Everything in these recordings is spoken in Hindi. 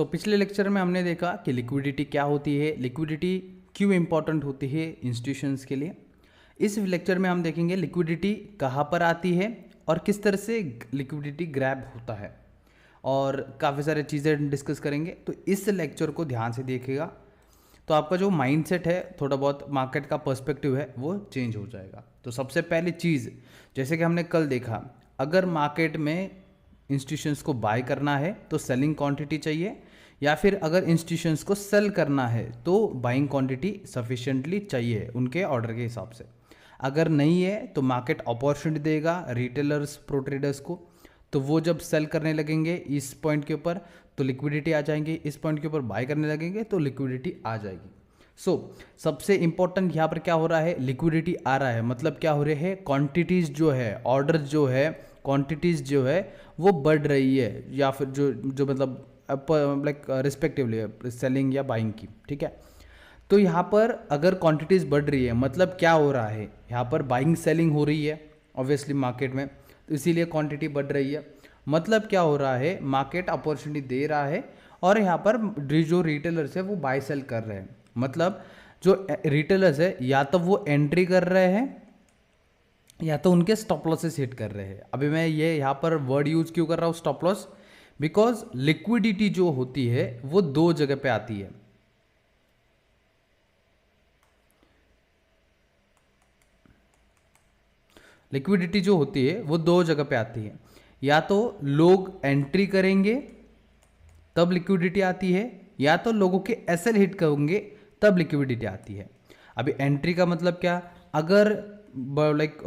पिछले लेक्चर में हमने देखा कि लिक्विडिटी क्या होती है, लिक्विडिटी क्यों इम्पॉर्टेंट होती है इंस्टीट्यूशंस के लिए। इस लेक्चर में हम देखेंगे लिक्विडिटी कहाँ पर आती है और किस तरह से लिक्विडिटी ग्रैब होता है, और काफ़ी सारे चीज़ें डिस्कस करेंगे। तो इस लेक्चर को ध्यान से देखिएगा तो आपका जो माइंडसेट है, थोड़ा बहुत मार्केट का पर्सपेक्टिव है, वो चेंज हो जाएगा। तो सबसे पहली चीज़, जैसे कि हमने कल देखा, अगर मार्केट में इंस्टीट्यूशंस को बाय करना है तो सेलिंग क्वांटिटी चाहिए, या फिर अगर इंस्टीट्यूशंस को सेल करना है तो बाइंग क्वांटिटी सफिशिएंटली चाहिए उनके ऑर्डर के हिसाब से। अगर नहीं है तो मार्केट अपॉर्चुनिटी देगा रिटेलर्स, प्रो ट्रेडर्स को, तो वो जब सेल करने लगेंगे इस पॉइंट के ऊपर तो लिक्विडिटी आ जाएंगी, इस पॉइंट के ऊपर बाय करने लगेंगे तो लिक्विडिटी आ जाएगी। सबसे इंपॉर्टेंट यहाँ पर क्या हो रहा है, लिक्विडिटी आ रहा है मतलब क्या हो रहा है, क्वांटिटीज़ जो है, ऑर्डर जो है, क्वांटिटीज़ जो है वो बढ़ रही है, या फिर जो मतलब लाइक रिस्पेक्टिवली सेलिंग या बाइंग की, ठीक है। तो यहाँ पर अगर क्वांटिटीज़ बढ़ रही है मतलब क्या हो रहा है, यहाँ पर बाइंग सेलिंग हो रही है ऑब्वियसली मार्केट में, तो इसीलिए क्वांटिटी बढ़ रही है। मतलब क्या हो रहा है, मार्केट अपॉर्चुनिटी दे रहा है और यहाँ पर जो रिटेलर्स है वो बाय सेल कर रहे हैं। मतलब जो रिटेलर्स है या तो वो एंट्री कर रहे हैं या तो उनके स्टॉप लॉसेस हिट कर रहे हैं। अभी मैं ये यहाँ पर वर्ड यूज क्यों कर रहा हूँ स्टॉप लॉस, बिकॉज लिक्विडिटी जो होती है वो दो जगह पे आती है। लिक्विडिटी जो होती है वो दो जगह पे आती है, या तो लोग एंट्री करेंगे तब लिक्विडिटी आती है, या तो लोगों के एसएल हिट करेंगे तब लिक्विडिटी आती है। अभी एंट्री का मतलब क्या, अगर लाइक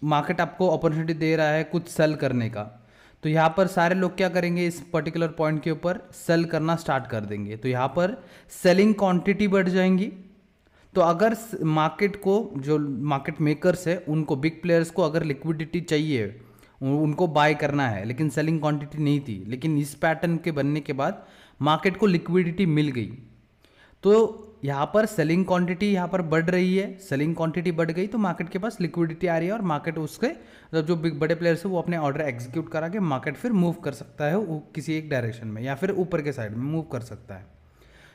मार्केट आपको अपॉर्चुनिटी दे रहा है कुछ सेल करने का, तो यहाँ पर सारे लोग क्या करेंगे, इस पर्टिकुलर पॉइंट के ऊपर सेल करना स्टार्ट कर देंगे, तो यहाँ पर सेलिंग क्वांटिटी बढ़ जाएंगी। तो अगर मार्केट को, जो मार्केट मेकर्स है उनको, बिग प्लेयर्स को अगर लिक्विडिटी चाहिए, उनको बाय करना है लेकिन सेलिंग क्वांटिटी नहीं थी, लेकिन इस पैटर्न के बनने के बाद मार्केट को लिक्विडिटी मिल गई, तो यहाँ पर सेलिंग क्वांटिटी यहाँ पर बढ़ रही है, सेलिंग क्वांटिटी बढ़ गई तो मार्केट के पास लिक्विडिटी आ रही है, और मार्केट उसके मतलब जो बिग बड़े प्लेयर्स है वो अपने ऑर्डर एग्जीक्यूट करा के मार्केट फिर मूव कर सकता है वो किसी एक डायरेक्शन में, या फिर ऊपर के साइड में मूव कर सकता है।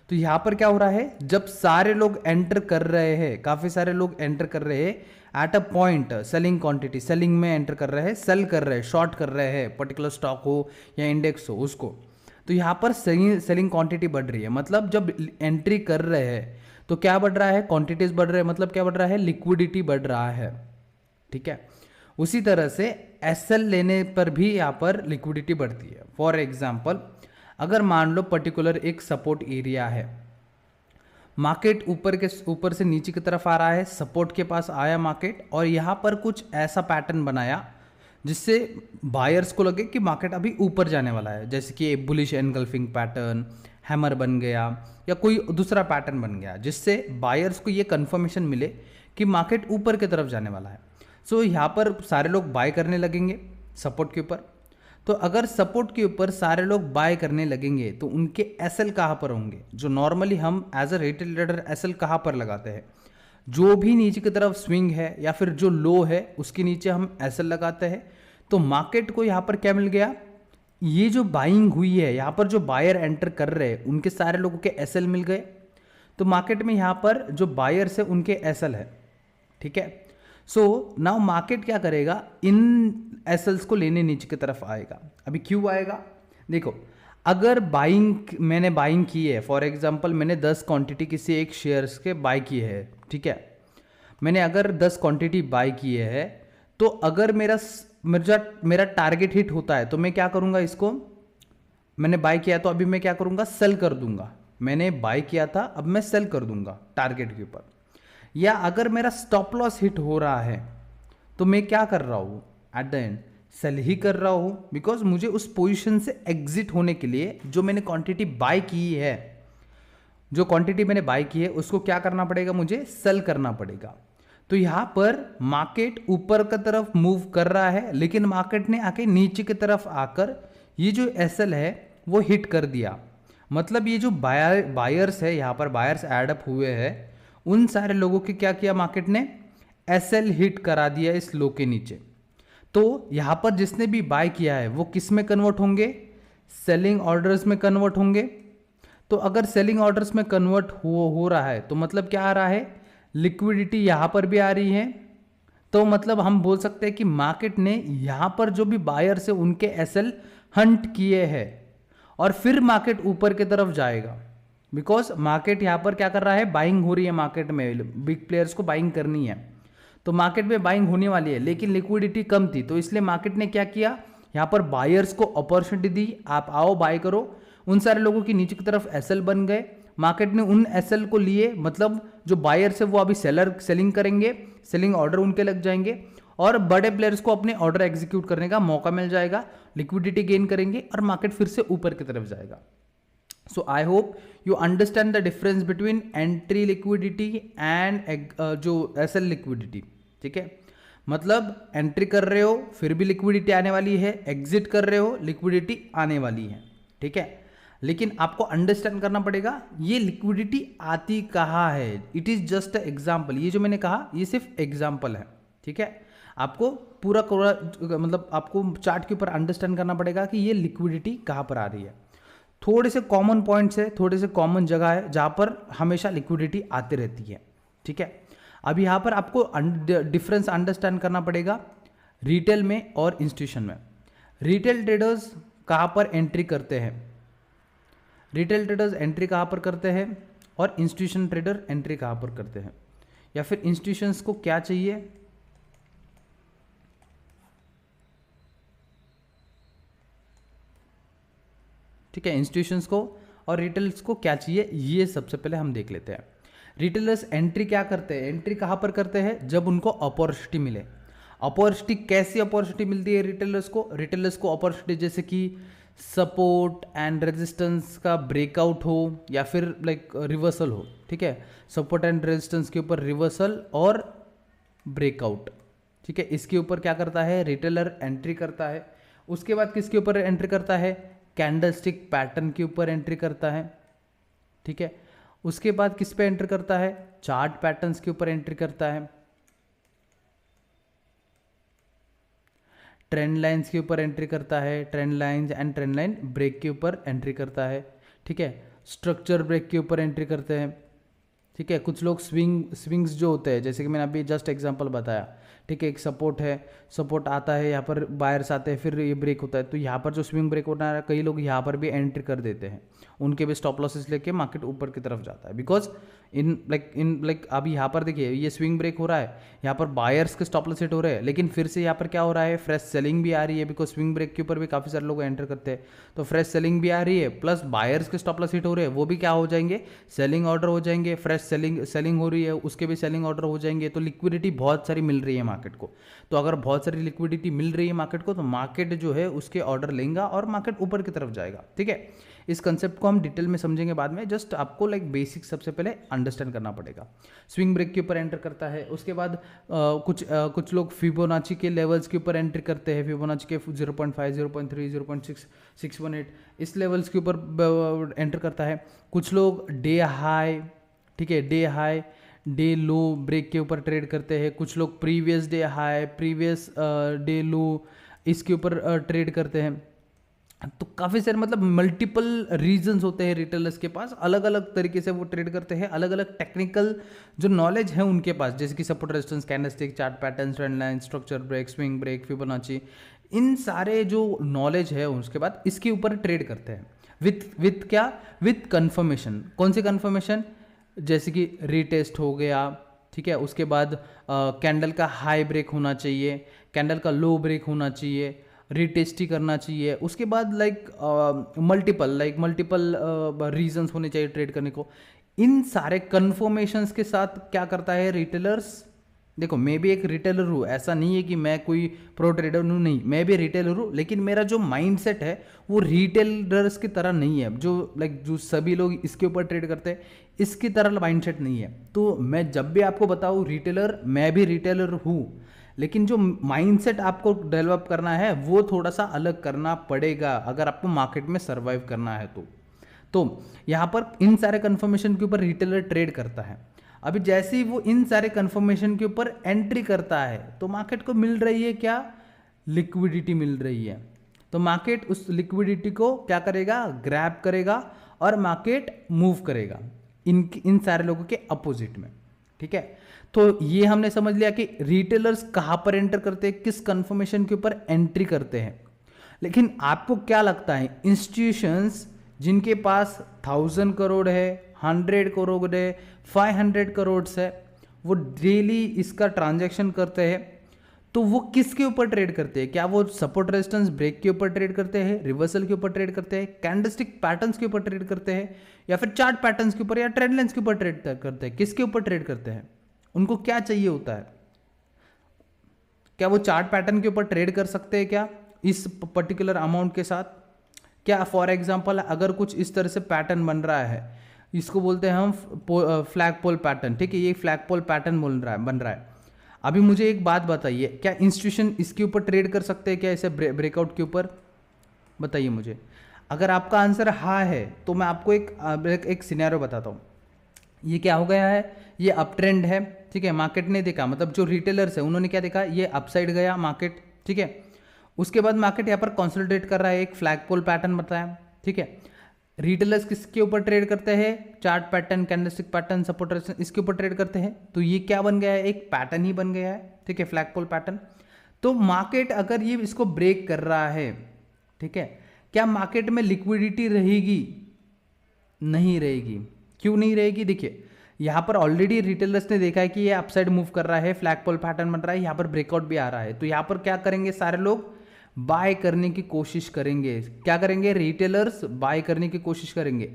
तो यहाँ पर क्या हो रहा है, जब सारे लोग एंटर कर रहे हैं, काफ़ी सारे लोग एंटर कर रहे हैं at a point, selling quantity, selling में एंटर कर रहे हैं, सेल कर रहे हैं, शॉर्ट कर रहे हैं, पर्टिकुलर स्टॉक हो या इंडेक्स हो उसको, तो यहाँ पर सेलिंग क्वांटिटी बढ़ रही है। मतलब जब एंट्री कर रहे हैं तो क्या बढ़ रहा है, क्वांटिटीज बढ़ रहे हैं, मतलब क्या बढ़ रहा है, लिक्विडिटी बढ़ रहा है, ठीक है। उसी तरह से एसएल लेने पर भी यहाँ पर लिक्विडिटी बढ़ती है। फॉर एग्जाम्पल, अगर मान लो पर्टिकुलर एक सपोर्ट एरिया है, मार्केट ऊपर से नीचे की तरफ आ रहा है, सपोर्ट के पास आया मार्केट, और यहाँ पर कुछ ऐसा पैटर्न बनाया जिससे बायर्स को लगे कि मार्केट अभी ऊपर जाने वाला है, जैसे कि बुलिश एनगल्फिंग पैटर्न, हैमर बन गया, या कोई दूसरा पैटर्न बन गया, जिससे बायर्स को ये कंफर्मेशन मिले कि मार्केट ऊपर की तरफ जाने वाला है। सो यहाँ पर सारे लोग बाय करने लगेंगे सपोर्ट के ऊपर। तो अगर सपोर्ट के ऊपर सारे लोग बाय करने लगेंगे तो उनके एसएल कहाँ पर होंगे, जो नॉर्मली हम as a retail trader SL कहाँ पर लगाते हैं, जो भी नीचे की तरफ स्विंग है या फिर जो लो है उसके नीचे हम एसएल लगाते हैं। तो मार्केट को यहाँ पर क्या मिल गया, ये जो बाइंग हुई है, यहाँ पर जो बायर एंटर कर रहे हैं उनके सारे लोगों के एसएल मिल गए, तो मार्केट में यहाँ पर जो बायर्स है उनके एसएल है, ठीक है। सो नाउ मार्केट क्या करेगा, इन एसएल्स को लेने नीचे की तरफ आएगा। अभी क्यों आएगा, देखो, अगर मैंने बाइंग की है, फॉर एग्जांपल मैंने 10 क्वांटिटी किसी एक शेयर्स के बाय किए है, ठीक है, मैंने अगर 10 क्वांटिटी बाय किए है, तो अगर मेरा टारगेट हिट होता है तो मैं क्या करूंगा, इसको मैंने बाय किया तो अभी मैं क्या करूंगा, सेल कर दूंगा। मैंने बाय किया था, अब मैं सेल कर दूंगा टारगेट के ऊपर। या अगर मेरा स्टॉप लॉस हिट हो रहा है तो मैं क्या कर रहा हूं, एट द एंड सेल ही कर रहा हूं, बिकॉज मुझे उस पोजीशन से एग्जिट होने के लिए जो मैंने क्वांटिटी बाय की है, जो क्वांटिटी मैंने बाय की है उसको क्या करना पड़ेगा, मुझे सेल करना पड़ेगा। तो यहां पर मार्केट ऊपर की तरफ मूव कर रहा है, लेकिन मार्केट ने आके नीचे की तरफ आकर ये जो एसएल है वो हिट कर दिया। मतलब ये जो बायर्स है, यहाँ पर बायर्स एडअप हुए हैं, उन सारे लोगों के क्या किया, मार्केट ने एसएल हिट करा दिया इस लो के नीचे। तो यहाँ पर जिसने भी बाय किया है वो किस में कन्वर्ट होंगे, सेलिंग ऑर्डर्स में कन्वर्ट होंगे। तो अगर सेलिंग ऑर्डर्स में कन्वर्ट हो रहा है तो मतलब क्या आ रहा है, लिक्विडिटी यहां पर भी आ रही है। तो मतलब हम बोल सकते हैं कि मार्केट ने यहां पर जो भी बायर से उनके एसएल हंट किए हैं और फिर मार्केट ऊपर की तरफ जाएगा, बिकॉज मार्केट यहां पर क्या कर रहा है, बाइंग हो रही है मार्केट में, बिग प्लेयर्स को बाइंग करनी है, तो मार्केट में बाइंग होने वाली है, लेकिन लिक्विडिटी कम थी, तो इसलिए मार्केट ने क्या किया, यहां पर बायर्स को अपॉर्चुनिटी दी, आप आओ बाय करो। उन सारे लोगों की नीचे की तरफ एसएल बन गए, मार्केट ने उन एसएल को लिए, मतलब जो बायर्स है वो अभी सेलिंग करेंगे, सेलिंग ऑर्डर उनके लग जाएंगे और बड़े प्लेयर्स को अपने ऑर्डर एग्जीक्यूट करने का मौका मिल जाएगा, लिक्विडिटी गेन करेंगे और मार्केट फिर से ऊपर की तरफ जाएगा। So I hope you understand the difference between entry liquidity and जो एसएल लिक्विडिटी। ठीक है, मतलब एंट्री कर रहे हो फिर भी लिक्विडिटी आने वाली है, एग्जिट कर रहे हो लिक्विडिटी आने वाली है। ठीक है, लेकिन आपको अंडरस्टैंड करना पड़ेगा ये लिक्विडिटी आती कहाँ है, it is just a example, ये जो मैंने कहा ये सिर्फ एग्जाम्पल है। ठीक है, आपको पूरा मतलब आपको चार्ट के ऊपर अंडरस्टैंड करना पड़ेगा कि ये लिक्विडिटी कहाँ पर आ रही है। थोड़े से कॉमन पॉइंट्स है, थोड़े से कॉमन जगह है जहाँ पर हमेशा लिक्विडिटी आती रहती है। ठीक है, अब यहाँ पर आपको डिफरेंस अंडरस्टैंड करना पड़ेगा रिटेल में और इंस्टीट्यूशन में। रिटेल ट्रेडर्स कहाँ पर एंट्री करते हैं, रिटेल ट्रेडर्स एंट्री कहाँ पर करते हैं और इंस्टीट्यूशन ट्रेडर एंट्री कहाँ पर करते हैं, या फिर इंस्टीट्यूशंस को क्या चाहिए, ठीक है, इंस्टीट्यूशंस को और रिटेलर्स को क्या चाहिए, ये सबसे पहले हम देख लेते हैं। रिटेलर्स एंट्री क्या करते हैं, एंट्री कहाँ पर करते हैं, जब उनको अपॉर्चुनिटी मिले। अपॉर्चुनिटी कैसी अपॉर्चुनिटी मिलती है रिटेलर्स को, रिटेलर्स को अपॉर्चुनिटी जैसे कि सपोर्ट एंड रेजिस्टेंस का ब्रेकआउट हो या फिर लाइक रिवर्सल हो। ठीक है, सपोर्ट एंड रेजिस्टेंस के ऊपर रिवर्सल और ब्रेकआउट। ठीक है, इसके ऊपर क्या करता है रिटेलर एंट्री करता है। उसके बाद किसके ऊपर एंट्री करता है, कैंडलस्टिक पैटर्न के ऊपर एंट्री करता है। ठीक है, उसके बाद किस पे एंटर करता है, चार्ट पैटर्न्स के ऊपर एंट्री करता है, ट्रेंड लाइंस के ऊपर एंट्री करता है, trend lines and trend line break के ऊपर एंट्री करता है। ठीक है, स्ट्रक्चर ब्रेक के ऊपर एंट्री करते हैं। ठीक है, कुछ लोग स्विंग्स जो होते हैं, जैसे कि मैंने अभी जस्ट एग्जांपल बताया। ठीक है, एक सपोर्ट है, सपोर्ट आता है, यहाँ पर बायर्स आते हैं, फिर ये ब्रेक होता है, तो यहाँ पर जो स्विंग ब्रेक होता है कई लोग यहाँ पर भी एंट्री कर देते हैं, उनके भी स्टॉप लॉसेस लेके मार्केट ऊपर की तरफ जाता है। बिकॉज इन अभी यहाँ पर देखिए ये स्विंग ब्रेक हो रहा है, यहाँ पर बायर्स के स्टॉप लॉस हिट हो रहे हैं, लेकिन फिर से यहाँ पर क्या हो रहा है, फ्रेश सेलिंग भी आ रही है, बिकॉज स्विंग ब्रेक के ऊपर भी काफ़ी सारे लोग एंटर करते हैं, तो फ्रेश सेलिंग भी आ रही है, प्लस बायर्स के स्टॉप लॉस हिट हो रहे हैं, वो भी क्या हो जाएंगे, सेलिंग ऑर्डर हो जाएंगे, फ्रेश सेलिंग हो रही है, उसके भी सेलिंग ऑर्डर हो जाएंगे, तो लिक्विडिटी बहुत सारी मिल रही है मार्केट को। तो अगर बहुत सारी लिक्विडिटी मिल रही है मार्केट को, तो मार्केट जो है उसके ऑर्डर लेगा और मार्केट ऊपर की तरफ जाएगा। ठीक है, इस कंसेप्ट को हम डिटेल में समझेंगे बाद में, जस्ट आपको लाइक बेसिक सबसे पहले अंडरस्टैंड करना पड़ेगा। स्विंग ब्रेक के ऊपर एंटर करता है, उसके बाद कुछ लोग फिबोनाची के लेवल्स के ऊपर एंट्री करते हैं, फिबोनाची के 0.5, 0.3, 0.6, 618 इस लेवल्स के ऊपर एंटर करता है। कुछ लोग डे हाई, ठीक है, day high day low break के ऊपर ट्रेड करते हैं, कुछ लोग previous day high, previous day low इसके ऊपर ट्रेड करते हैं। तो काफ़ी सारे मतलब मल्टीपल रीजंस होते हैं रिटेलर्स के पास, अलग अलग तरीके से वो ट्रेड करते हैं, अलग अलग टेक्निकल जो नॉलेज है उनके पास, जैसे कि support resistance, candlestick, chart pattern, trend line, structure break, swing break, fibonacci, इन सारे जो नॉलेज है उसके बाद इसके ऊपर ट्रेड करते हैं विथ क्या, विथ कंफर्मेशन। कौन सी कंफर्मेशन, जैसे कि रीटेस्ट हो गया, ठीक है, उसके बाद कैंडल का हाई ब्रेक होना चाहिए, कैंडल का लो ब्रेक होना चाहिए, रीटेस्ट ही करना चाहिए, उसके बाद मल्टीपल रीजंस होने चाहिए ट्रेड करने को। इन सारे कन्फर्मेशंस के साथ क्या करता है रिटेलर्स, देखो मैं भी एक रिटेलर हूँ, ऐसा नहीं है कि मैं कोई प्रो ट्रेडर हूँ, नहीं, मैं भी रिटेलर हूँ, लेकिन मेरा जो माइंडसेट है वो रिटेलर्स की तरह नहीं है, जो सभी लोग इसके ऊपर ट्रेड करते हैं इसकी तरह माइंडसेट नहीं है। तो मैं जब भी आपको बताऊँ रिटेलर, मैं भी रिटेलर हूँ, लेकिन जो माइंडसेट आपको डेवलप करना है वो थोड़ा सा अलग करना पड़ेगा अगर आपको मार्केट में सर्वाइव करना है तो यहाँ पर इन सारे कंफर्मेशन के ऊपर रिटेलर ट्रेड करता है। अभी जैसे ही वो इन सारे कंफर्मेशन के ऊपर एंट्री करता है तो मार्केट को मिल रही है क्या, लिक्विडिटी मिल रही है। तो मार्केट उस लिक्विडिटी को क्या करेगा, ग्रैब करेगा और मार्केट मूव करेगा इन सारे लोगों के अपोजिट में। ठीक है, तो ये हमने समझ लिया कि रिटेलर्स कहां पर एंटर करते हैं, किस कंफर्मेशन के ऊपर एंट्री करते हैं। लेकिन आपको क्या लगता है, इंस्टीट्यूशंस जिनके पास 1000 करोड़ है, 100 करोड़ है, 500 करोड़ है, वो डेली इसका ट्रांजैक्शन करते हैं, तो वो किसके ऊपर ट्रेड करते हैं? क्या वो सपोर्ट रेजिस्टेंस ब्रेक के ऊपर ट्रेड करते हैं, रिवर्सल के ऊपर ट्रेड करते हैं, कैंडलस्टिक पैटर्न्स के ऊपर ट्रेड करते हैं, या फिर चार्ट पैटर्न्स के ऊपर या ट्रेंड लाइंस के ऊपर ट्रेड करते हैं? किसके ऊपर ट्रेड करते हैं? उनको क्या चाहिए होता है? क्या वो चार्ट पैटर्न के ऊपर ट्रेड कर सकते हैं क्या इस पर्टिकुलर अमाउंट के साथ? क्या फॉर एग्जांपल अगर कुछ इस तरह से पैटर्न बन रहा है, इसको बोलते हैं हम फ्लैग पोल पैटर्न। ठीक है, ये फ्लैग पोल पैटर्न बन रहा है। अभी मुझे एक बात बताइए, क्या इंस्टीट्यूशन इसके ऊपर ट्रेड कर सकते हैं क्या, ऐसे ब्रेकआउट के ऊपर? बताइए मुझे। अगर आपका आंसर हाँ है तो मैं आपको एक सिनेरियो बताता हूँ। ये क्या हो गया है, ये अप ट्रेंड है। ठीक है, मार्केट ने देखा, मतलब जो रिटेलर्स है उन्होंने क्या देखा, ये अपसाइड गया मार्केट। ठीक है, उसके बाद मार्केट यहाँ पर कंसोलिडेट कर रहा है, एक फ्लैग पोल पैटर्न बताया। ठीक है, रिटेलर्स किसके ऊपर ट्रेड करते हैं? Chart pattern, candlestick pattern, support resistance, इसके ऊपर ट्रेड करते हैं। तो ये क्या बन गया है, एक पैटर्न ही बन गया है। ठीक है, फ्लैग पोल पैटर्न। तो मार्केट अगर ये इसको ब्रेक कर रहा है, ठीक है, क्या मार्केट में लिक्विडिटी रहेगी? नहीं रहेगी। क्यों नहीं रहेगी? देखिए, यहां पर ऑलरेडी रिटेलर्स ने देखा है कि ये अपसाइड मूव कर रहा है, फ्लैग पोल पैटर्न बन रहा है, यहां पर ब्रेकआउट भी आ रहा है। तो यहां पर क्या करेंगे, सारे लोग बाय करने की कोशिश करेंगे। क्या करेंगे? रिटेलर्स बाय करने की कोशिश करेंगे।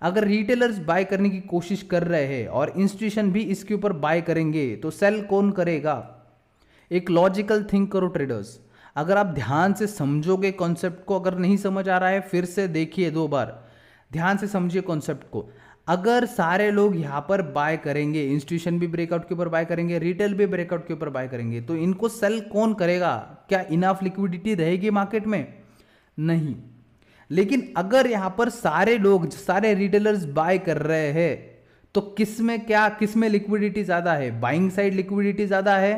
अगर रिटेलर्स बाय करने की कोशिश कर रहे हैं और इंस्टीट्यूशन भी इसके ऊपर बाय करेंगे, तो सेल कौन करेगा? एक लॉजिकल थिंक करो ट्रेडर्स। अगर आप ध्यान से समझोगे कॉन्सेप्ट को, अगर नहीं समझ आ रहा है फिर से देखिए 2 बार, ध्यान से समझिए कॉन्सेप्ट को। अगर सारे लोग यहां पर बाय करेंगे, इंस्टीट्यूशन भी ब्रेकआउट के ऊपर बाय करेंगे, रिटेल भी ब्रेकआउट के ऊपर बाय करेंगे, तो इनको सेल कौन करेगा? क्या इनफ लिक्विडिटी रहेगी मार्केट में? नहीं। लेकिन अगर यहां पर सारे लोग, सारे रिटेलर्स बाय कर रहे हैं, तो किसमें लिक्विडिटी ज्यादा है? बाइंग साइड लिक्विडिटी ज्यादा है।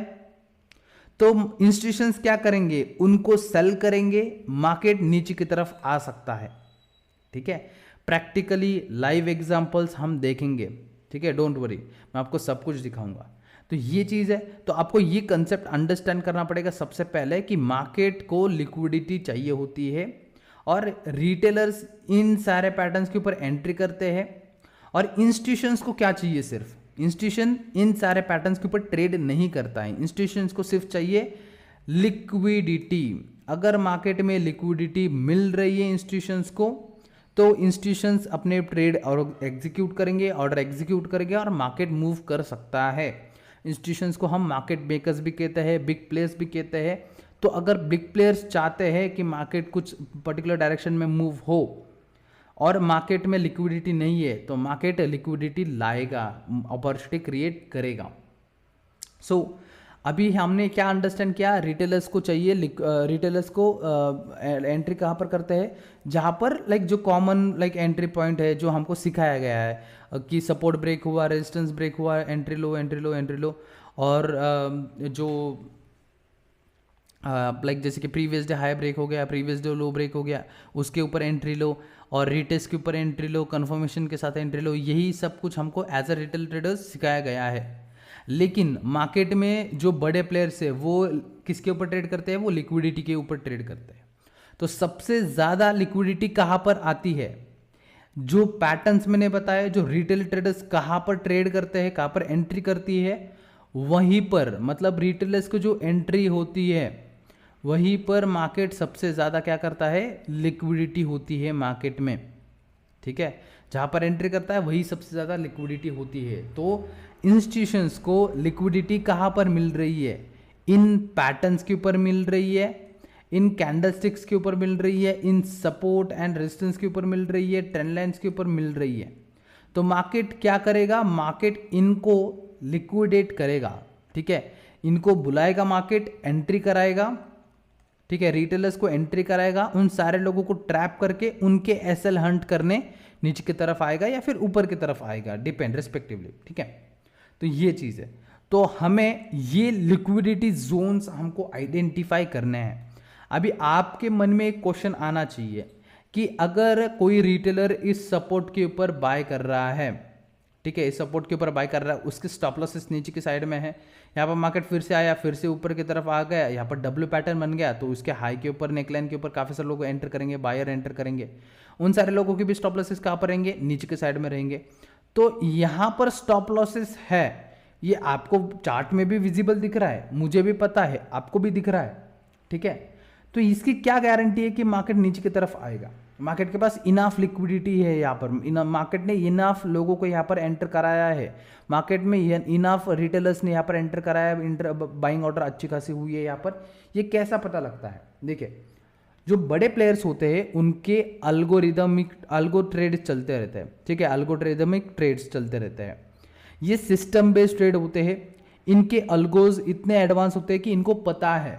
तो इंस्टीट्यूशंस क्या करेंगे? उनको सेल करेंगे, मार्केट नीचे की तरफ आ सकता है। ठीक है, प्रैक्टिकली लाइव एग्जांपल्स हम देखेंगे। ठीक है, डोंट वरी, मैं आपको सब कुछ दिखाऊंगा। तो ये चीज़ है, तो आपको ये कंसेप्ट अंडरस्टैंड करना पड़ेगा सबसे पहले कि मार्केट को लिक्विडिटी चाहिए होती है और रिटेलर्स इन सारे पैटर्न्स के ऊपर एंट्री करते हैं। और इंस्टीट्यूशंस को क्या चाहिए? सिर्फ इंस्टीट्यूशन इन सारे पैटर्न्स के ऊपर ट्रेड नहीं करता है। इंस्टीट्यूशंस को सिर्फ चाहिए लिक्विडिटी। अगर मार्केट में लिक्विडिटी मिल रही है इंस्टीट्यूशंस को, तो इंस्टीट्यूशंस अपने ट्रेड और एग्जीक्यूट करेंगे, ऑर्डर एग्जीक्यूट करेंगे और मार्केट मूव कर सकता है। इंस्टीट्यूशंस को हम मार्केट मेकर्स भी कहते हैं, बिग प्लेयर्स भी कहते हैं। तो अगर बिग प्लेयर्स चाहते हैं कि मार्केट कुछ पर्टिकुलर डायरेक्शन में मूव हो और मार्केट में लिक्विडिटी नहीं है, तो मार्केट लिक्विडिटी लाएगा, अपॉर्चुनिटी क्रिएट करेगा। सो अभी हमने क्या अंडरस्टैंड किया? रिटेलर्स को चाहिए, रिटेलर्स को एंट्री कहाँ पर करते हैं? जहाँ पर जो कॉमन एंट्री पॉइंट है, जो हमको सिखाया गया है कि सपोर्ट ब्रेक हुआ, रेजिस्टेंस ब्रेक हुआ, एंट्री लो, एंट्री लो, एंट्री लो। और जो जैसे कि प्रीवियस डे हाई ब्रेक हो गया, प्रीवियस डे लो ब्रेक हो गया, उसके ऊपर एंट्री लो, और रिटेस्ट के ऊपर एंट्री लो, कन्फर्मेशन के साथ एंट्री लो। यही सब कुछ हमको एज अ रिटेल ट्रेडर्स सिखाया गया है। लेकिन मार्केट में जो बड़े प्लेयर्स है वो किसके ऊपर ट्रेड करते हैं? वो लिक्विडिटी के ऊपर ट्रेड करते हैं। तो सबसे ज़्यादा लिक्विडिटी कहाँ पर आती है? जो पैटर्न्स मैंने बताया, जो रिटेल ट्रेडर्स कहाँ पर ट्रेड करते हैं, कहाँ पर एंट्री करती है, वहीं पर, मतलब रिटेलर्स को जो एंट्री होती है वहीं पर मार्केट सबसे ज़्यादा क्या करता है? लिक्विडिटी होती है मार्केट में। ठीक है, जहाँ पर एंट्री करता है वही सबसे ज़्यादा लिक्विडिटी होती है। तो इंस्टीट्यूशंस को लिक्विडिटी कहाँ पर मिल रही है? इन पैटर्न्स के ऊपर मिल रही है, इन कैंडलस्टिक्स के ऊपर मिल रही है, इन सपोर्ट एंड रेजिस्टेंस के ऊपर मिल रही है, ट्रेंड लाइंस के ऊपर मिल रही है। तो मार्केट क्या करेगा? मार्केट इनको लिक्विडेट करेगा। ठीक है, इनको बुलाएगा, मार्केट एंट्री कराएगा। ठीक है, रिटेलर्स को एंट्री कराएगा, उन सारे लोगों को ट्रैप करके उनके एसएल हंट करने नीचे की तरफ आएगा या फिर ऊपर की तरफ आएगा, डिपेंड रिस्पेक्टिवली। ठीक है, तो ये चीज़ है। तो हमें ये लिक्विडिटी जोन्स हमको आइडेंटिफाई करने हैं। अभी आपके मन में एक क्वेश्चन आना चाहिए कि अगर कोई रिटेलर इस सपोर्ट के ऊपर बाय कर रहा है, ठीक है, इस सपोर्ट के ऊपर बाय कर रहा है, उसके स्टॉप लॉसेस नीचे की साइड में है, यहाँ पर मार्केट फिर से आया, फिर से ऊपर की तरफ आ गया, यहाँ पर डब्ल्यू पैटर्न बन गया, तो उसके हाई के ऊपर नेकलाइन के ऊपर काफी सारे लोग एंटर करेंगे, बायर एंटर करेंगे, उन सारे लोगों के भी स्टॉप लॉसेस कहाँ पर रहेंगे, नीचे के साइड में रहेंगे। तो यहाँ पर स्टॉप लॉसेस है, ये आपको चार्ट में भी विजिबल दिख रहा है, मुझे भी पता है, आपको भी दिख रहा है, ठीक है। तो इसकी क्या गारंटी है कि मार्केट नीचे की तरफ आएगा? मार्केट के पास इनाफ लिक्विडिटी है, यहाँ पर मार्केट ने इनाफ लोगों को यहाँ पर एंटर कराया है, मार्केट में इनाफ रिटेलर्स ने यहाँ पर एंटर कराया है, बाइंग ऑर्डर अच्छी खासी हुई है यहाँ पर। ये कैसा पता लगता है? देखिए, जो बड़े प्लेयर्स होते हैं उनके अल्गो ट्रेड चलते रहते हैं, ठीक है, अल्गोरिदमिक ट्रेड्स चलते रहते हैं। ये सिस्टम बेस्ड ट्रेड होते हैं, इनके अल्गोज इतने एडवांस होते हैं कि इनको पता है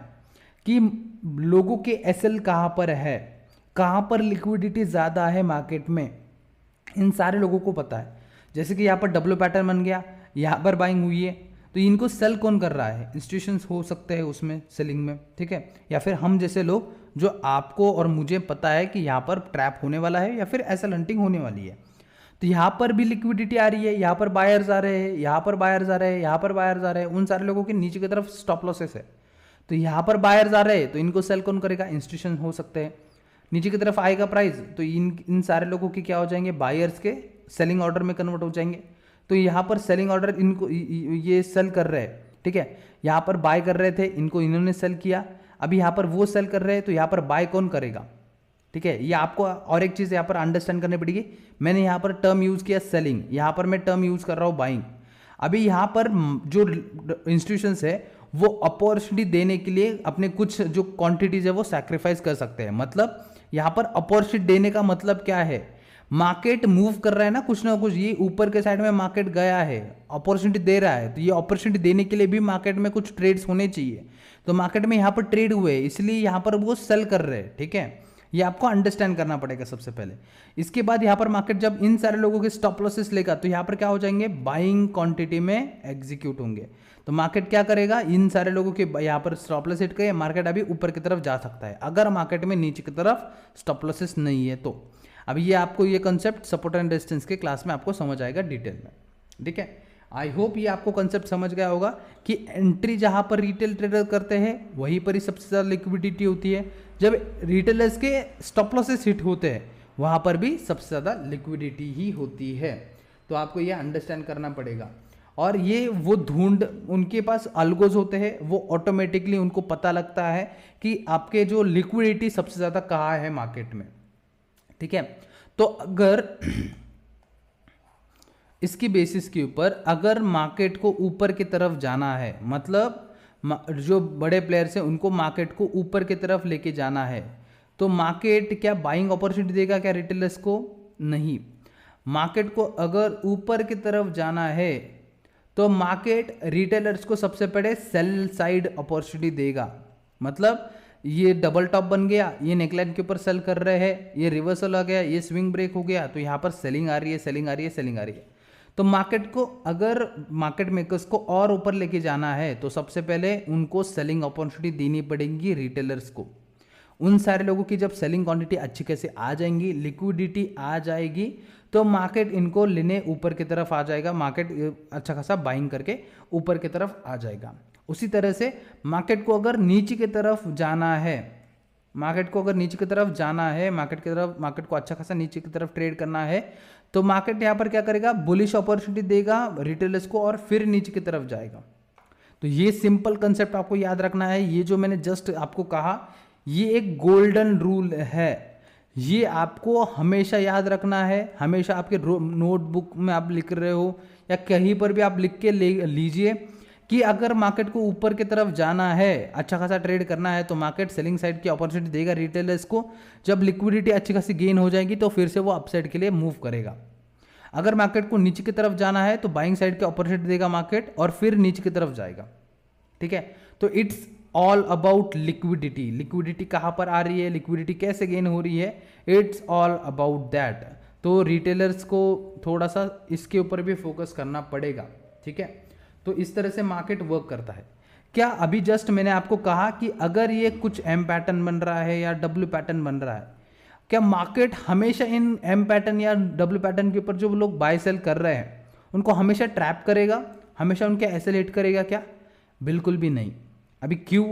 कि लोगों के एसएल कहाँ पर है, कहाँ पर लिक्विडिटी ज़्यादा है मार्केट में, इन सारे लोगों को पता है। जैसे कि यहाँ पर डब्ल्यू पैटर्न बन गया, यहाँ पर बाइंग हुई है, तो इनको सेल कौन कर रहा है? इंस्टीट्यूशंस हो सकते हैं उसमें सेलिंग में, ठीक है, या फिर हम जैसे लोग, जो आपको और मुझे पता है कि यहाँ पर ट्रैप होने वाला है या फिर एसएल हंटिंग होने वाली है। तो यहाँ पर भी लिक्विडिटी आ रही है, यहाँ पर बायर्स आ रहे हैं, यहाँ पर बायर्स आ रहे हैं, यहाँ पर बायर्स आ रहे हैं, उन सारे लोगों के नीचे की तरफ स्टॉप लॉसेस है। तो यहाँ पर बायर्स आ रहे हैं, तो इनको सेल कौन करेगा? इंस्टीट्यूशन हो सकते हैं। नीचे की तरफ आएगा प्राइस, तो इन सारे लोगों के क्या हो जाएंगे? बायर्स के सेलिंग ऑर्डर में कन्वर्ट हो जाएंगे। तो यहाँ पर सेलिंग ऑर्डर इनको ये सेल कर रहे हैं, ठीक है, यहाँ पर बाय कर रहे थे, इनको इन्होंने सेल किया, अभी यहाँ पर वो सेल कर रहे हैं, तो यहाँ पर बाय कौन करेगा? ठीक है, ये आपको और एक चीज़ यहाँ पर अंडरस्टैंड करनी पड़ेगी। मैंने यहाँ पर टर्म यूज़ किया सेलिंग, यहाँ पर मैं टर्म यूज़ कर रहा हूँ बाइंग। अभी यहाँ पर जो इंस्टीट्यूशंस है वो अपॉर्चुनिटी देने के लिए अपने कुछ जो क्वांटिटीज है वो सैक्रिफाइस कर सकते हैं। मतलब यहाँ पर अपॉर्चुनिटी देने का मतलब क्या है? मार्केट मूव कर रहा है ना कुछ, ये ऊपर के साइड में मार्केट गया है, अपॉर्चुनिटी दे रहा है, तो ये अपॉर्चुनिटी देने के लिए भी मार्केट में कुछ ट्रेड्स होने चाहिए। तो मार्केट में यहाँ पर ट्रेड हुए, इसलिए यहाँ पर वो सेल कर रहे हैं, ठीक है, ये आपको अंडरस्टैंड करना पड़ेगा सबसे पहले। इसके बाद यहाँ पर मार्केट जब इन सारे लोगों के स्टॉप लॉसेस लेगा, तो यहाँ पर क्या हो जाएंगे? बाइंग क्वांटिटी में एग्जीक्यूट होंगे। तो मार्केट क्या करेगा? इन सारे लोगों के यहाँ पर स्टॉप लॉस हिट करे, मार्केट अभी ऊपर की तरफ जा सकता है अगर मार्केट में नीचे की तरफ स्टॉप लॉसेस नहीं है तो। अभी ये आपको ये कंसेप्ट सपोर्ट एंड रेजिस्टेंस के क्लास में आपको समझ आएगा डिटेल में, ठीक है। आई होप ये आपको कंसेप्ट समझ गया होगा कि एंट्री जहां पर रिटेल ट्रेडर करते हैं वहीं पर ही सबसे ज़्यादा लिक्विडिटी होती है, जब रिटेलर्स के स्टॉप लॉसेस हिट होते हैं वहां पर भी सबसे ज़्यादा लिक्विडिटी ही होती है। तो आपको ये अंडरस्टैंड करना पड़ेगा। और ये वो उनके पास अल्गोज होते हैं, वो ऑटोमेटिकली उनको पता लगता है कि आपके जो लिक्विडिटी सबसे ज़्यादा कहाँ है मार्केट में, ठीक है। तो अगर इसकी बेसिस के ऊपर अगर मार्केट को ऊपर की तरफ जाना है, मतलब जो बड़े प्लेयर्स हैं उनको मार्केट को ऊपर की तरफ लेके जाना है, तो मार्केट क्या बाइंग अपॉर्चुनिटी देगा क्या रिटेलर्स को? नहीं। मार्केट को अगर ऊपर की तरफ जाना है तो मार्केट रिटेलर्स को सबसे पहले सेल साइड अपॉर्चुनिटी देगा। मतलब ये डबल टॉप बन गया, ये नेकलाइन के ऊपर सेल कर रहे हैं, ये रिवर्सल आ गया, ये स्विंग ब्रेक हो गया, तो यहाँ पर सेलिंग आ रही है, सेलिंग आ रही है, सेलिंग आ रही है। तो मार्केट को अगर मार्केट मेकर्स को और ऊपर लेके जाना है तो सबसे पहले उनको सेलिंग अपॉर्चुनिटी देनी पड़ेगी रिटेलर्स को। उन सारे लोगों की जब सेलिंग क्वांटिटी अच्छी कैसे आ जाएंगी, लिक्विडिटी आ जाएगी, तो मार्केट इनको लेने ऊपर की तरफ आ जाएगा, मार्केट अच्छा खासा बाइंग करके ऊपर की तरफ आ जाएगा। उसी तरह से मार्केट को अगर नीचे की तरफ जाना है, मार्केट को अच्छा खासा नीचे की तरफ ट्रेड करना है, तो मार्केट यहाँ पर क्या करेगा? बुलिश अपॉर्चुनिटी देगा रिटेलर्स को और फिर नीचे की तरफ जाएगा। तो ये सिंपल कंसेप्ट आपको याद रखना है। ये जो मैंने जस्ट आपको कहा ये एक गोल्डन रूल है, ये आपको हमेशा याद रखना है। हमेशा आपके नोटबुक में आप लिख रहे हो या कहीं पर भी आप लिख के लीजिए कि अगर मार्केट को ऊपर की तरफ जाना है, अच्छा खासा ट्रेड करना है, तो मार्केट सेलिंग साइड की अपॉर्चुनिटी देगा रिटेलर्स को। जब लिक्विडिटी अच्छी खासी गेन हो जाएगी तो फिर से वो अपसाइड के लिए मूव करेगा। अगर मार्केट को नीचे की तरफ जाना है तो बाइंग साइड की अपॉर्चुनिटी देगा मार्केट और फिर नीचे की तरफ जाएगा, ठीक है। तो it's all about liquidity. Liquidity कहाँ पर आ रही है, लिक्विडिटी कैसे गेन हो रही है, इट्स ऑल अबाउट दैट। तो रिटेलर्स को थोड़ा सा इसके ऊपर भी फोकस करना पड़ेगा, ठीक है। तो इस तरह से मार्केट वर्क करता है। क्या अभी जस्ट मैंने आपको कहा कि अगर ये कुछ एम पैटर्न बन रहा है या डब्ल्यू पैटर्न बन रहा है, क्या मार्केट हमेशा इन एम पैटर्न या डब्ल्यू पैटर्न के ऊपर जो लोग बाय सेल कर रहे हैं उनको हमेशा ट्रैप करेगा, हमेशा उनके एसएल हिट करेगा क्या? बिल्कुल भी नहीं। अभी क्यों?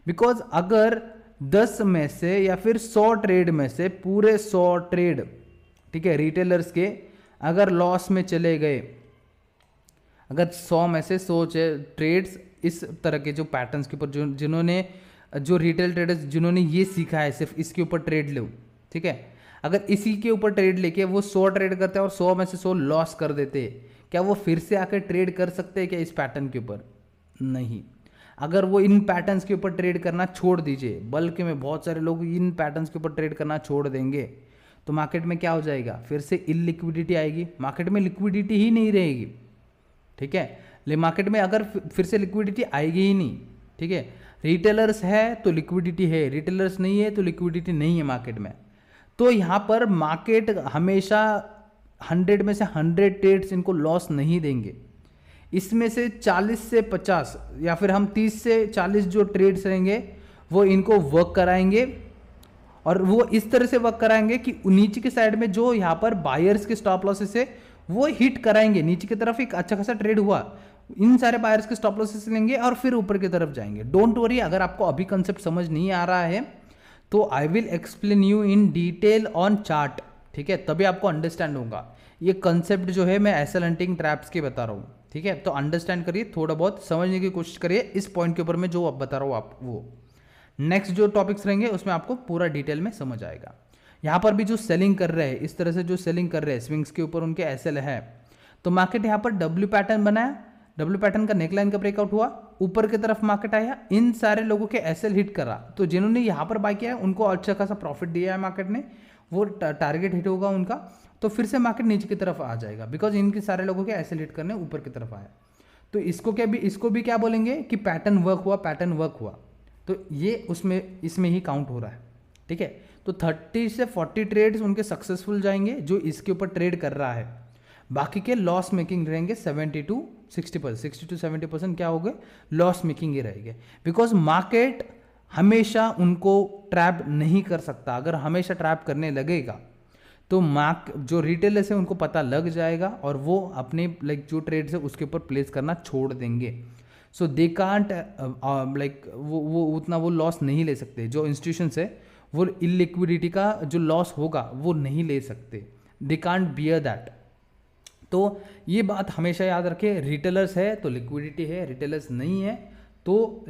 बिकॉज अगर 10 में से या फिर 100 ट्रेड में से पूरे 100 ट्रेड, ठीक है, रिटेलर्स के अगर लॉस में चले गए, अगर 100 में से 100 ट्रेड्स इस तरह के जो पैटर्न्स के ऊपर जो रिटेल ट्रेडर्स जिन्होंने ये सीखा है सिर्फ इसके ऊपर ट्रेड लो, ठीक है, अगर इसी के ऊपर ट्रेड लेके वो 100 ट्रेड करते हैं और 100 में से 100 लॉस कर देते हैं, क्या वो फिर से आकर ट्रेड कर सकते हैं क्या इस पैटर्न के ऊपर? नहीं। अगर वो इन पैटर्न्स के ऊपर ट्रेड करना छोड़ दीजिए, बल्कि में बहुत सारे लोग इन पैटर्न्स के ऊपर ट्रेड करना छोड़ देंगे, तो मार्केट में क्या हो जाएगा? फिर से इलिक्विडिटी आएगी, मार्केट में लिक्विडिटी ही नहीं रहेगी, ठीक है। लेकिन मार्केट में अगर फिर से लिक्विडिटी आएगी ही नहीं, ठीक है, रिटेलर्स है तो लिक्विडिटी है, रिटेलर्स नहीं है तो लिक्विडिटी नहीं है मार्केट में। तो यहाँ पर मार्केट हमेशा 100 में से 100 ट्रेड्स इनको लॉस नहीं देंगे, इसमें से 40 से 50 या फिर हम 30 से 40 जो ट्रेड्स रहेंगे वो इनको वर्क कराएंगे, और वो इस तरह से वर्क कराएंगे कि नीचे की साइड में जो यहाँ पर बायर्स के स्टॉप लॉसेस है वो हिट कराएंगे, नीचे की तरफ एक अच्छा खासा ट्रेड हुआ, इन सारे बायर्स के स्टॉप लॉसेस लेंगे और फिर ऊपर की तरफ जाएंगे। डोंट वरी, अगर आपको अभी कंसेप्ट समझ नहीं आ रहा है तो I will explain you in detail on chart, ठीक है, तभी आपको अंडरस्टैंड होगा। ये कंसेप्ट जो है मैं एसएल हंटिंग ट्रैप्स के बता रहा हूँ, ठीक है, तो अंडरस्टैंड करिए, थोड़ा बहुत समझने की कोशिश करिए इस पॉइंट के ऊपर मैं जो बता रहा हूँ आप वो। नेक्स्ट जो टॉपिक्स रहेंगे उसमें आपको पूरा डिटेल में समझ आएगा। यहाँ पर भी जो सेलिंग कर रहे हैं, इस तरह से जो सेलिंग कर रहे हैं स्विंग्स के ऊपर उनके एसएल है, तो मार्केट यहाँ पर डब्ल्यू पैटर्न बनाया, डब्ल्यू पैटर्न का नेकलाइन का ब्रेकआउट हुआ, ऊपर की तरफ मार्केट आया, इन सारे लोगों के एसएल हिट करा, तो जिन्होंने यहाँ पर बाय किया है उनको अच्छा खासा प्रॉफिट दिया है मार्केट ने, वो टारगेट हिट होगा उनका, तो फिर से मार्केट नीचे की तरफ आ जाएगा बिकॉज इनके सारे लोगों के एसएल हिट करने ऊपर की तरफ आया। तो इसको भी क्या बोलेंगे कि पैटर्न वर्क हुआ, पैटर्न वर्क हुआ, तो ये इसमें ही काउंट हो रहा है, ठीक है। तो 30 से 40 ट्रेड्स उनके सक्सेसफुल जाएंगे जो इसके ऊपर ट्रेड कर रहा है, बाकी के लॉस मेकिंग रहेंगे 70 to 70% क्या हो गए? लॉस मेकिंग ही रहेंगे, बिकॉज मार्केट हमेशा उनको ट्रैप नहीं कर सकता। अगर हमेशा ट्रैप करने लगेगा तो जो रिटेलर्स है उनको पता लग जाएगा और वो अपने जो ट्रेड्स है उसके ऊपर प्लेस करना छोड़ देंगे। सो दे कांट वो उतना वो लॉस नहीं ले सकते, जो इंस्टीट्यूशंस है वो इलिक्विडिटी का जो लॉस होगा वो नहीं ले सकते, दे कांट बियर दैट। तो ये बात हमेशा याद रखें, रिटेलर्स है तो लिक्विडिटी है, रिटेलर्स नहीं है तो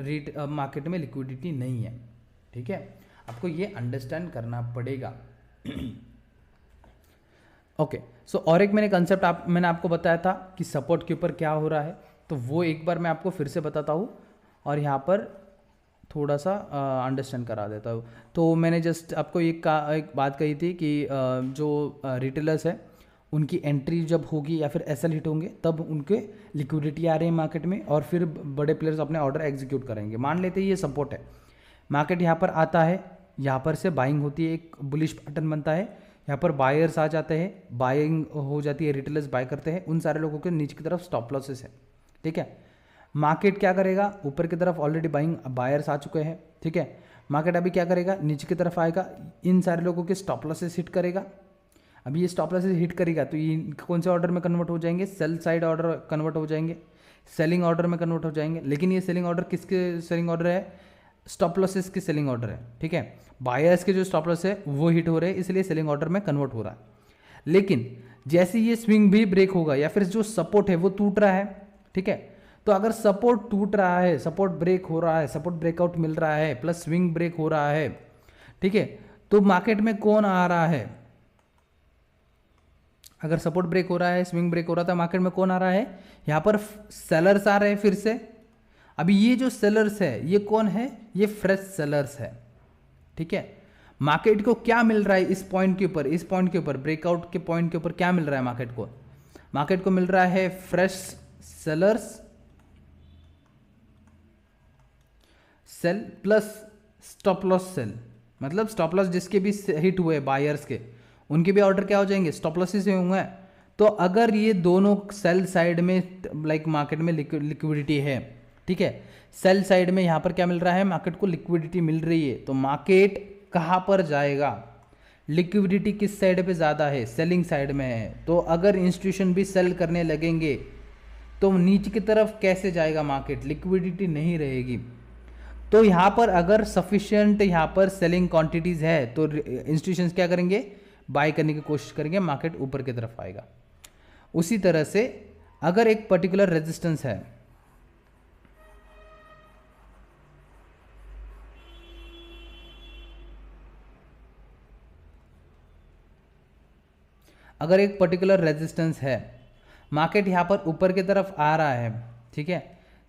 मार्केट में लिक्विडिटी नहीं है, ठीक है, आपको ये अंडरस्टैंड करना पड़ेगा। ओके, सो और एक मैंने आपको बताया था कि सपोर्ट के ऊपर क्या हो रहा है, तो वो एक बार मैं आपको फिर से बताता हूँ और यहाँ पर थोड़ा सा अंडरस्टैंड करा देता हूँ। तो मैंने जस्ट आपको एक बात कही थी कि जो रिटेलर्स है उनकी एंट्री जब होगी या फिर एसएल हिट होंगे तब उनके लिक्विडिटी आ रही है मार्केट में और फिर बड़े प्लेयर्स अपने ऑर्डर एग्जीक्यूट करेंगे। मान लेते हैं ये सपोर्ट है, मार्केट यहाँ पर आता है, यहाँ पर से बाइंग होती है, एक बुलिश पैटर्न बनता है, यहाँ पर बायर्स आ जाते हैं, बाइंग हो जाती है, रिटेलर्स बाय करते हैं, उन सारे लोगों के नीचे की तरफ स्टॉप लॉसेस है, ठीक है। मार्केट क्या करेगा? ऊपर की तरफ ऑलरेडी बायर्स आ चुके हैं, ठीक है, मार्केट अभी क्या करेगा? नीचे की तरफ आएगा, इन सारे लोगों के स्टॉप लॉसेस हिट करेगा। अभी ये स्टॉप लॉसेस हिट करेगा तो ये कौन से ऑर्डर में कन्वर्ट हो जाएंगे? सेल साइड ऑर्डर कन्वर्ट हो जाएंगे, सेलिंग ऑर्डर में कन्वर्ट हो जाएंगे। लेकिन ये सेलिंग ऑर्डर किसके सेलिंग ऑर्डर है? स्टॉप लॉसेस की सेलिंग ऑर्डर है, ठीक है। बायर्स के जो स्टॉप लॉस है वो हिट हो रहे हैं, इसलिए सेलिंग ऑर्डर में कन्वर्ट हो रहा है। लेकिन जैसे ये स्विंग भी ब्रेक होगा या फिर जो सपोर्ट है वो टूट रहा है, ठीक है, तो अगर सपोर्ट टूट रहा है, सपोर्ट ब्रेक हो रहा है, सपोर्ट ब्रेकआउट मिल रहा है प्लस स्विंग ब्रेक हो रहा है, ठीक है, तो मार्केट में कौन आ रहा है? अगर सपोर्ट ब्रेक हो रहा है, स्विंग ब्रेक हो रहा था, मार्केट में कौन आ रहा है? यहाँ पर सेलर्स आ रहे हैं फिर से। अभी ये जो सेलर्स है ये कौन है? ये फ्रेश सेलर्स है, ठीक है। मार्केट को क्या मिल रहा है इस पॉइंट के ऊपर? इस पॉइंट के ऊपर, ब्रेकआउट के पॉइंट के ऊपर क्या मिल रहा है मार्केट को? मार्केट को मिल रहा है fresh sellers, sell plus stop loss sell, मतलब स्टॉप लॉस जिसके भी हिट हुए बायर्स के, उनके भी ऑर्डर क्या हो जाएंगे? स्टॉप लॉसेस से होंगे। तो अगर ये दोनों सेल साइड में मार्केट में लिक्विडिटी है ठीक है। सेल साइड में यहाँ पर क्या मिल रहा है, मार्केट को लिक्विडिटी मिल रही है, तो मार्केट कहाँ पर जाएगा, लिक्विडिटी किस साइड पे ज़्यादा है, सेलिंग साइड में है। तो अगर इंस्टीट्यूशन भी सेल करने लगेंगे तो नीचे की तरफ कैसे जाएगा मार्केट, लिक्विडिटी नहीं रहेगी। तो यहाँ पर अगर सफिशिएंट यहाँ पर सेलिंग क्वांटिटीज है तो इंस्टीट्यूशंस क्या करेंगे, बाय करने की कोशिश करेंगे, मार्केट ऊपर की तरफ आएगा। उसी तरह से अगर एक पर्टिकुलर रेजिस्टेंस है, अगर एक पर्टिकुलर रेजिस्टेंस है, मार्केट यहाँ पर ऊपर की तरफ आ रहा है, ठीक है,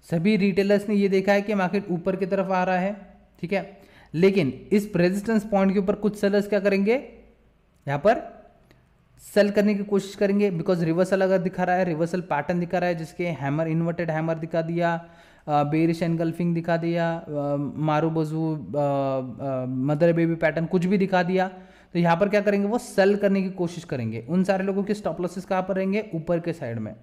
सभी रिटेलर्स ने ये देखा है कि मार्केट ऊपर की तरफ आ रहा है, ठीक है, लेकिन इस रेजिस्टेंस पॉइंट के ऊपर कुछ सेलर्स क्या करेंगे, यहाँ पर सेल करने की कोशिश करेंगे, बिकॉज रिवर्सल अगर दिखा रहा है, रिवर्सल पैटर्न दिखा रहा है, जिसके हैमर, इन्वर्टेड हैमर दिखा दिया, बेरिश एनगल्फिंग दिखा दिया, मारू बजू, मदर बेबी पैटर्न कुछ भी दिखा दिया, तो यहाँ पर क्या करेंगे, वो सेल करने की कोशिश करेंगे। उन सारे लोगों के स्टॉप लॉसेस कहाँ पर रहेंगे, ऊपर के साइड में,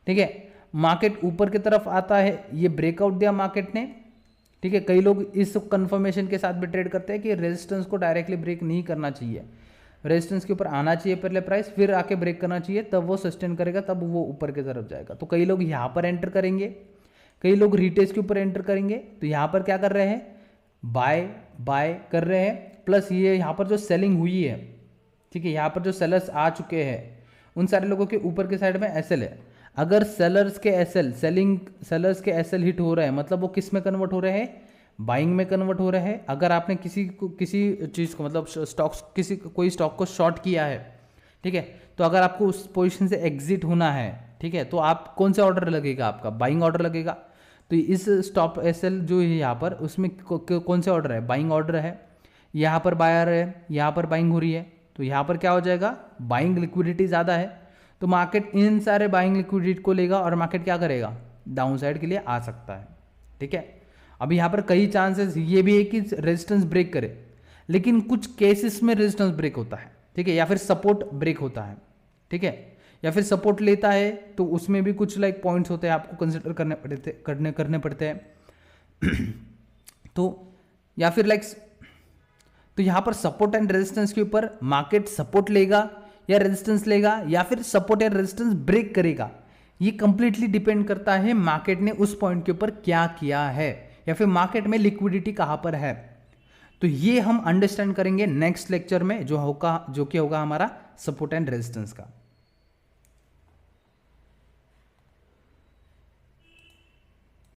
ठीक है। मार्केट ऊपर की तरफ आता है, ये ब्रेकआउट दिया मार्केट ने, ठीक है। कई लोग इस कंफर्मेशन के साथ भी ट्रेड करते हैं कि रेजिस्टेंस को डायरेक्टली ब्रेक नहीं करना चाहिए, रेजिस्टेंस के ऊपर आना चाहिए पहले प्राइस, फिर आके ब्रेक करना चाहिए, तब वो सस्टेन करेगा, तब वो ऊपर की तरफ जाएगा। तो कई लोग यहाँ पर एंटर करेंगे, कई लोग रिटेस्ट के ऊपर एंटर करेंगे। तो यहाँ पर क्या कर रहे हैं, बाय बाय कर रहे हैं, प्लस ये यहाँ पर जो सेलिंग हुई है, ठीक है, यहाँ पर जो सेलर्स आ चुके हैं, उन सारे लोगों के ऊपर के साइड में एसएल है। अगर सेलर्स के एसएल, सेलर्स के एसएल हिट हो रहे हैं, मतलब वो किस में कन्वर्ट हो रहे हैं, बाइंग में कन्वर्ट हो रहे हैं। अगर आपने किसी चीज़ को, मतलब स्टॉक्स, कोई स्टॉक को शॉर्ट किया है, ठीक है, तो अगर आपको उस पोजीशन से एग्जिट होना है, ठीक है, तो आप कौन सा ऑर्डर लगेगा, आपका बाइंग ऑर्डर लगेगा। तो इस स्टॉप एसएल जो है यहाँ पर, उसमें कौन से ऑर्डर है, बाइंग ऑर्डर है। यहाँ पर बायर है, यहाँ पर बाइंग हो रही है, तो यहाँ पर क्या हो जाएगा, बाइंग लिक्विडिटी ज़्यादा है, तो मार्केट इन सारे बाइंग लिक्विडिटी को लेगा और मार्केट क्या करेगा, डाउन साइड के लिए आ सकता है, ठीक है। अब यहाँ पर कई चांसेस ये भी है कि रेजिस्टेंस ब्रेक करे, लेकिन कुछ केसेस में रेजिस्टेंस ब्रेक होता है, ठीक है, या फिर सपोर्ट ब्रेक होता है, ठीक है, या फिर सपोर्ट लेता है, तो उसमें भी कुछ लाइक पॉइंट्स होते हैं, आपको कंसिडर करने पड़ते हैं। तो या फिर लाइक, तो यहाँ पर सपोर्ट एंड रेजिस्टेंस के ऊपर मार्केट सपोर्ट लेगा या रेजिस्टेंस लेगा, या फिर सपोर्ट या रेजिस्टेंस ब्रेक करेगा, ये कंप्लीटली डिपेंड करता है मार्केट ने उस पॉइंट के ऊपर क्या किया है, या फिर मार्केट में लिक्विडिटी कहां पर है। तो ये हम अंडरस्टैंड करेंगे नेक्स्ट लेक्चर में, जो कि होगा हमारा सपोर्ट एंड रेजिस्टेंस का।